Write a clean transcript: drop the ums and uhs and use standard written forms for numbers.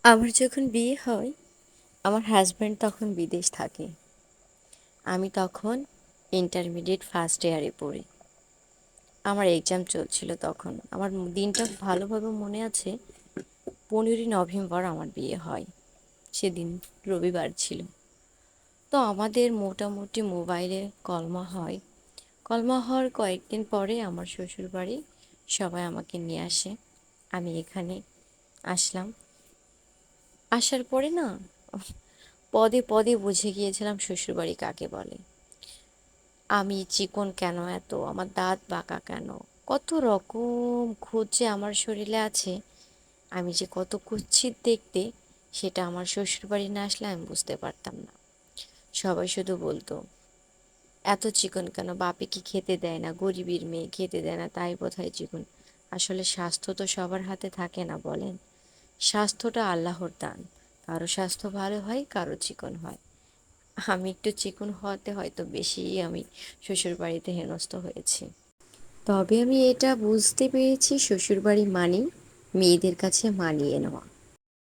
আমার যখন বিয়ে হয়, আমার হাজব্যান্ড তখন বিদেশ থাকে। আমি তখন ইন্টারমিডিয়েট ফার্স্ট ইয়ারে পড়ি। আমার এক্সাম চলছিল তখন। আমার দিনটা ভালোভাবে মনে আছে। 15ই নভেম্বর আমার বিয়ে হয়। সেদিন রবিবার ছিল। তো আমাদের মোটামুটি মোবাইলে কলমা হয়। কলমা হওয়ার কয়েকদিন পরে আমার শ্বশুরবাড়ি সবাই আমাকে নিয়ে আসে। আমি এখানে আসলাম। আসার পরে না, পদে পদে বুঝে গিয়েছিলাম শ্বশুরবাড়ি কাকে বলে। আমি চিকন কেন এত, আমার দাঁত বাঁকা কেন, কত রকম খুঁত যে আমার শরীরে আছে, আমি যে কত কুৎসিত দেখতে, সেটা আমার শ্বশুরবাড়ি না আসলে আমি বুঝতে পারতাম না। সবাই শুধু বলতো, এত চিকন কেন, বাপে কি খেতে দেয় না, গরিবের মেয়ে খেতে দেয় না, তাই বোধহয় চিকন। আসলে স্বাস্থ্য তো সবার হাতে থাকে না বলেন। স্বাস্থ্যটা আল্লাহর দান। কারো স্বাস্থ্য ভালো হয়, কারো চিকন হয়। আমি একটু চিকন হওয়াতে হয়তো বেশিই আমি শ্বশুরবাড়িতে হেনস্থ হয়েছি। তবে আমি এটা বুঝতে পেরেছি, শ্বশুরবাড়ি মানেই মেয়েদের কাছে মানিয়ে নেওয়া।